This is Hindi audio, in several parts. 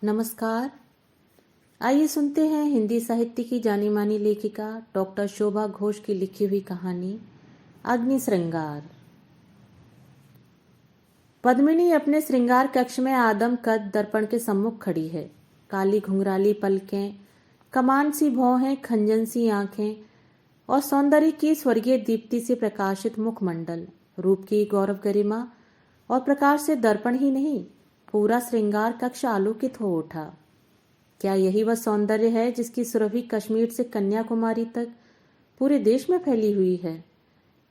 नमस्कार। आइए सुनते हैं हिंदी साहित्य की जानी मानी लेखिका डॉक्टर शोभा घोष की लिखी हुई कहानी अग्नि श्रृंगार। पद्मिनी अपने श्रृंगार कक्ष में आदम कद दर्पण के सम्मुख खड़ी है। काली घुंघराली पलकें, कमान सी भौहें, खंजन सी आंखें और सौंदर्य की स्वर्गीय दीप्ति से प्रकाशित मुखमंडल, रूप की गौरव गरिमा और प्रकाश से दर्पण ही नहीं, पूरा श्रृंगार कक्ष आलोकित हो उठा। क्या यही वह सौंदर्य है जिसकी सुरभि कश्मीर से कन्याकुमारी तक पूरे देश में फैली हुई है?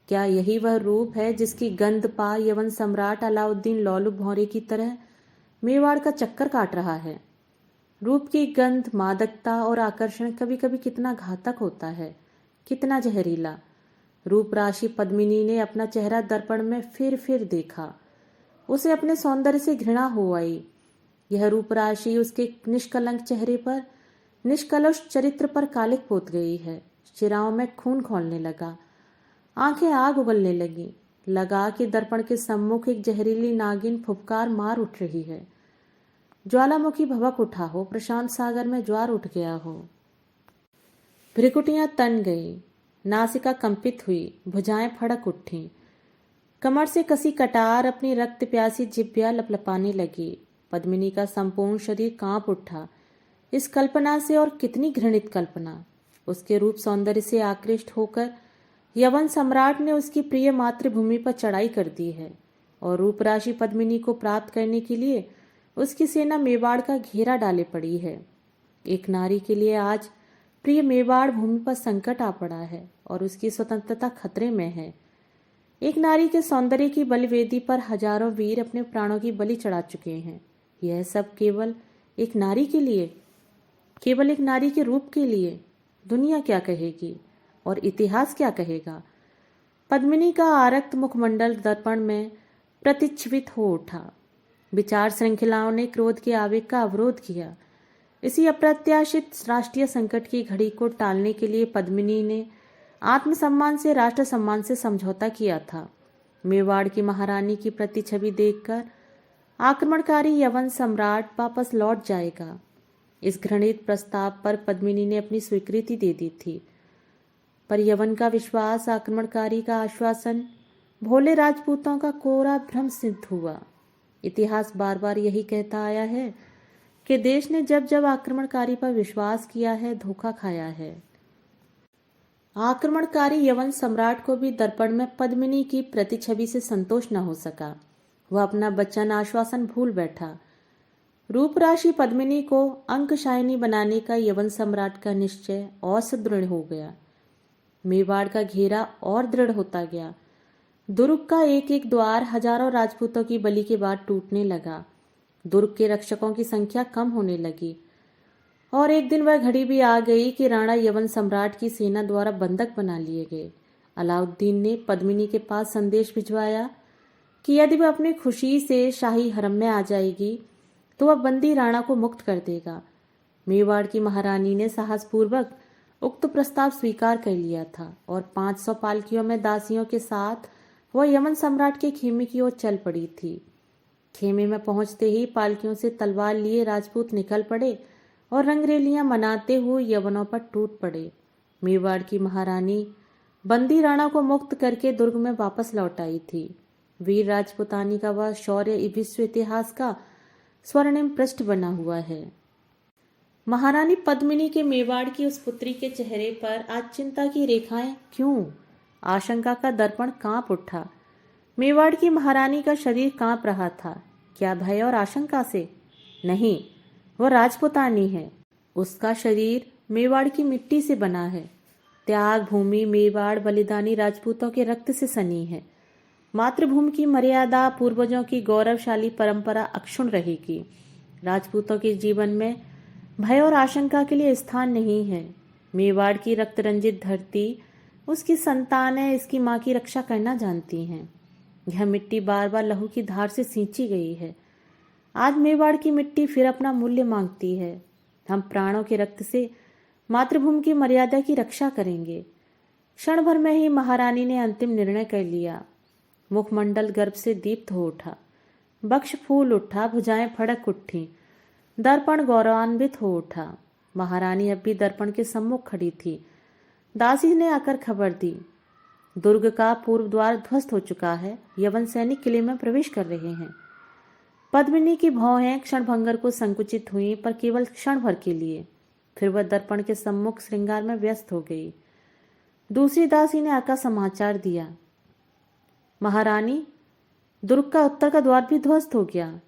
क्या यही वह रूप है जिसकी गंध पा यवन सम्राट अलाउद्दीन लौलुप भौरे की तरह मेवाड़ का चक्कर काट रहा है? रूप की गंध, मादकता और आकर्षण कभी कभी कितना घातक होता है, कितना जहरीला। रूप राशि पद्मिनी ने अपना चेहरा दर्पण में फिर देखा। उसे अपने सौंदर्य से घृणा हो आई। यह रूप राशि उसके निष्कलंक चेहरे पर, निष्कलुष चरित्र पर कालिक पोत गई है। शिराओं में खून खौलने लगा, आंखें आग उगलने लगी। लगा कि दर्पण के सम्मुख एक जहरीली नागिन फुफकार मार उठ रही है। ज्वालामुखी भभक उठा हो, प्रशांत सागर में ज्वार उठ गया हो। भ्रिकुटियां तन गई, नासिका कंपित हुई, भुजाएं फड़क उठी। कमर से कसी कटार अपनी रक्त प्यासी जिह्वा लपलपाने लगी। पद्मिनी का संपूर्ण शरीर कांप उठा इस कल्पना से, और कितनी घृणित कल्पना। उसके रूप सौंदर्य से आकृष्ट होकर यवन सम्राट ने उसकी प्रिय मातृभूमि पर चढ़ाई कर दी है, और रूप राशि पद्मिनी को प्राप्त करने के लिए उसकी सेना मेवाड़ का घेरा डाले पड़ी है। एक नारी के लिए आज प्रिय मेवाड़ भूमि पर संकट आ पड़ा है और उसकी स्वतंत्रता खतरे में है। एक नारी के सौंदर्य की बलिवेदी पर हजारों वीर अपने प्राणों की बलि चढ़ा चुके हैं। यह सब केवल एक नारी के लिए, केवल एक नारी के रूप के लिए। दुनिया क्या कहेगी और इतिहास क्या कहेगा? पद्मिनी का आरक्त मुखमंडल दर्पण में प्रतिच्छवित हो उठा। विचार श्रृंखलाओं ने क्रोध के आवेग का अवरोध किया। इसी अप्रत्याशित राष्ट्रीय संकट की घड़ी को टालने के लिए पद्मिनी ने आत्मसम्मान से राष्ट्र सम्मान से समझौता किया था। मेवाड़ की महारानी की प्रतिछवि देखकर आक्रमणकारी यवन सम्राट वापस लौट जाएगा, इस घृणित प्रस्ताव पर पद्मिनी ने अपनी स्वीकृति दे दी थी। पर यवन का विश्वास, आक्रमणकारी का आश्वासन भोले राजपूतों का कोरा भ्रम सिद्ध हुआ। इतिहास बार बार यही कहता आया है कि देश ने जब जब आक्रमणकारी पर विश्वास किया है, धोखा खाया है। आक्रमणकारी यवन सम्राट को भी दर्पण में पद्मिनी की प्रतिछवि से संतोष न हो सका। वह अपना वचन, आश्वासन भूल बैठा। रूप राशि पद्मिनी को अंकशायनी बनाने का यवन सम्राट का निश्चय और सुदृढ़ हो गया। मेवाड़ का घेरा और दृढ़ होता गया। दुर्ग का एक एक द्वार हजारों राजपूतों की बलि के बाद टूटने लगा। दुर्ग के रक्षकों की संख्या कम होने लगी, और एक दिन वह घड़ी भी आ गई कि राणा यवन सम्राट की सेना द्वारा बंधक बना लिए गए। अलाउद्दीन ने पद्मिनी के पास संदेश भिजवाया कि यदि वह अपनी खुशी से शाही हरम में आ जाएगी तो वह बंदी राणा को मुक्त कर देगा। मेवाड़ की महारानी ने साहसपूर्वक उक्त प्रस्ताव स्वीकार कर लिया था, और 500 पालकियों में दासियों के साथ वह यवन सम्राट के खेमे की ओर चल पड़ी थी। खेमे में पहुंचते ही पालकियों से तलवार लिए राजपूत निकल पड़े और रंगरेलियां मनाते हुए यवनों पर टूट पड़े। मेवाड़ की महारानी बंदी राणा को मुक्त करके दुर्ग में वापस लौट आई थी। वीर राजपुतानी का वह शौर्य विश्व इतिहास का स्वर्णिम पृष्ठ बना हुआ है। महारानी पद्मिनी के मेवाड़ की उस पुत्री के चेहरे पर आज चिंता की रेखाएं क्यों? आशंका का दर्पण कांप उठा। मेवाड़ की महारानी का शरीर कांप रहा था। क्या भय और आशंका से? नहीं, वह राजपुतानी है। उसका शरीर मेवाड़ की मिट्टी से बना है। त्याग भूमि मेवाड़ बलिदानी राजपूतों के रक्त से सनी है। मातृभूमि की मर्यादा, पूर्वजों की गौरवशाली परंपरा अक्षुण्ण रहेगी। राजपूतों के जीवन में भय और आशंका के लिए स्थान नहीं है। मेवाड़ की रक्त रंजित धरती उसकी संतान है, इसकी माँ की रक्षा करना जानती हैं। यह मिट्टी बार बार लहू की धार से सींची गई है। आज मेवाड़ की मिट्टी फिर अपना मूल्य मांगती है। हम प्राणों के रक्त से मातृभूमि की मर्यादा की रक्षा करेंगे। क्षण भर में ही महारानी ने अंतिम निर्णय कर लिया। मुखमंडल गर्भ से दीप्त हो उठा, बक्ष फूल उठा, भुजाएं फड़क उठी। दर्पण गौरवान्वित हो उठा। महारानी अब भी दर्पण के सम्मुख खड़ी थी। दासी ने आकर खबर दी, दुर्ग का पूर्व द्वार ध्वस्त हो चुका है, यवन सैनिक किले में प्रवेश कर रहे हैं। पद्मिनी की भौहें क्षणभंगर को संकुचित हुई, पर केवल क्षण भर के लिए। फिर वह दर्पण के सम्मुख श्रृंगार में व्यस्त हो गई। दूसरी दासी ने आकर समाचार दिया, महारानी, दुर्ग का उत्तर का द्वार भी ध्वस्त हो गया।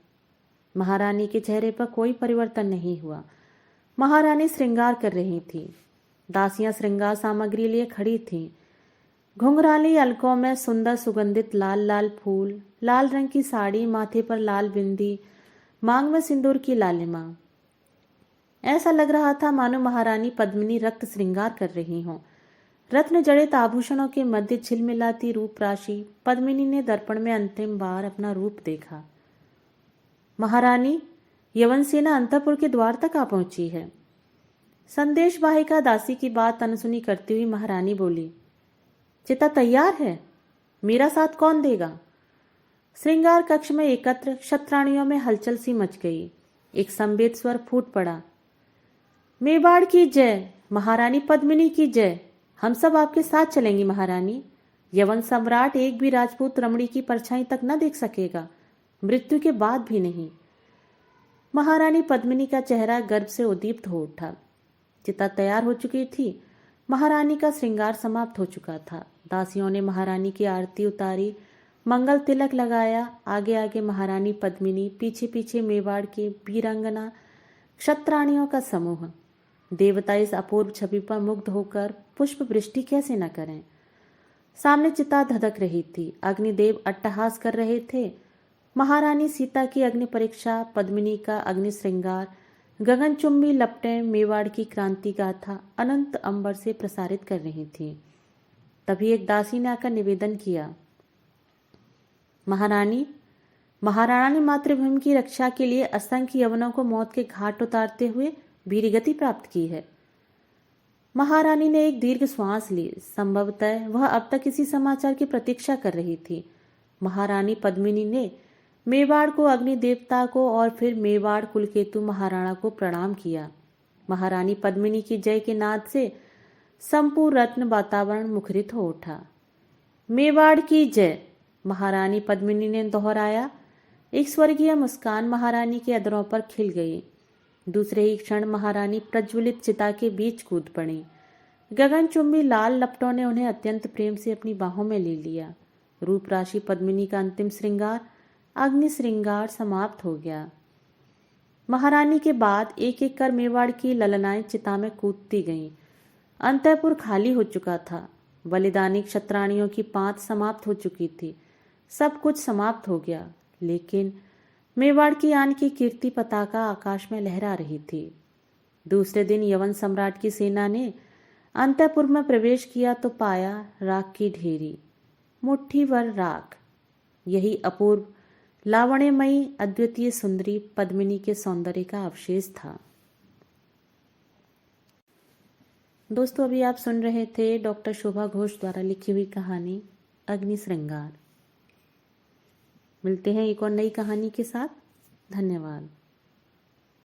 महारानी के चेहरे पर कोई परिवर्तन नहीं हुआ। महारानी श्रृंगार कर रही थी। दासियां श्रृंगार सामग्री लिए खड़ी थीं। घुंघराली अलकों में सुंदर सुगंधित लाल लाल फूल, लाल रंग की साड़ी, माथे पर लाल बिंदी, मांग में सिंदूर की लालिमा। ऐसा लग रहा था मानो महारानी पद्मिनी रक्त श्रृंगार कर रही हों। रत्न जड़ित आभूषणों के मध्य झिलमिलाती रूप राशि पद्मिनी ने दर्पण में अंतिम बार अपना रूप देखा। महारानी, यवन सेना अंतपुर के द्वार तक आ पहुंची है। संदेशवाहिका दासी की बात अनसुनी करती हुई महारानी बोली, चिता तैयार है? मेरा साथ कौन देगा? श्रृंगार कक्ष में एकत्र क्षत्राणियों में हलचल सी मच गई। एक संवेद स्वर फूट पड़ा, मेवाड़ की जय, महारानी पद्मिनी की जय। हम सब आपके साथ चलेंगे महारानी। यवन सम्राट एक भी राजपूत रमणी की परछाई तक न देख सकेगा, मृत्यु के बाद भी नहीं। महारानी पद्मिनी का चेहरा गर्व से उद्दीप्त हो उठा। चिता तैयार हो चुकी थी। महारानी का श्रृंगार समाप्त हो चुका था। दासियों ने महारानी की आरती उतारी, मंगल तिलक लगाया। आगे आगे महारानी पद्मिनी, पीछे पीछे मेवाड़ की वीरांगना क्षत्राणियों का समूह। देवता इस अपूर्व छवि पर मुग्ध होकर पुष्प वृष्टि कैसे न करें। सामने चिता धधक रही थी। अग्निदेव अट्टहास कर रहे थे। महारानी सीता की अग्नि परीक्षा, पद्मिनी का अग्नि श्रृंगार, गगनचुंबी लपटें मेवाड़ की क्रांति गाथा अनंत अंबर से प्रसारित कर रही थी। तभी एक दासी ने आकर निवेदन किया, महारानी, महाराणा ने मातृभूमि की रक्षा के लिए असंख्य यवनों को मौत के घाट उतारते हुए वीरगति प्राप्त की है। महारानी ने एक दीर्घ श्वास ली। संभवतः वह अब तक इसी समाचार की प्रतीक्षा कर रही थी। महारानी पद्मिनी ने मेवाड़ को, अग्नि देवता को और फिर मेवाड़ कुलकेतु महाराणा को प्रणाम किया। महारानी पद्मिनी की जय के नाद से संपूर्ण रत्न वातावरण मुखरित हो उठा। मेवाड़ की जय, महारानी पद्मिनी ने दोहराया। एक स्वर्गीय मुस्कान महारानी के अधरों पर खिल गई। दूसरे ही क्षण महारानी प्रज्वलित चिता के बीच कूद पड़ी। गगनचुंबी लाल लपटों ने उन्हें अत्यंत प्रेम से अपनी बाहों में ले लिया। रूप राशि पद्मिनी का अंतिम श्रृंगार, अग्नि श्रृंगार समाप्त हो गया। महारानी के बाद एक एक कर मेवाड़ की ललनाएं चिता में कूदती गईं। अंतःपुर खाली हो चुका था। बलिदानी क्षत्राणियों की पांत समाप्त हो चुकी थी। सब कुछ समाप्त हो गया, लेकिन मेवाड़ की आन की कीर्ति पताका आकाश में लहरा रही थी। दूसरे दिन यवन सम्राट की सेना ने अंतःपुर में प्रवेश किया तो पाया राख की ढेरी, मुट्ठी भर राख। यही अपूर्व, लावण्यमयी, अद्वितीय सुंदरी पद्मिनी के सौंदर्य का अवशेष था। दोस्तों, अभी आप सुन रहे थे डॉक्टर शोभा घोष द्वारा लिखी हुई कहानी अग्नि श्रृंगार। मिलते हैं एक और नई कहानी के साथ। धन्यवाद।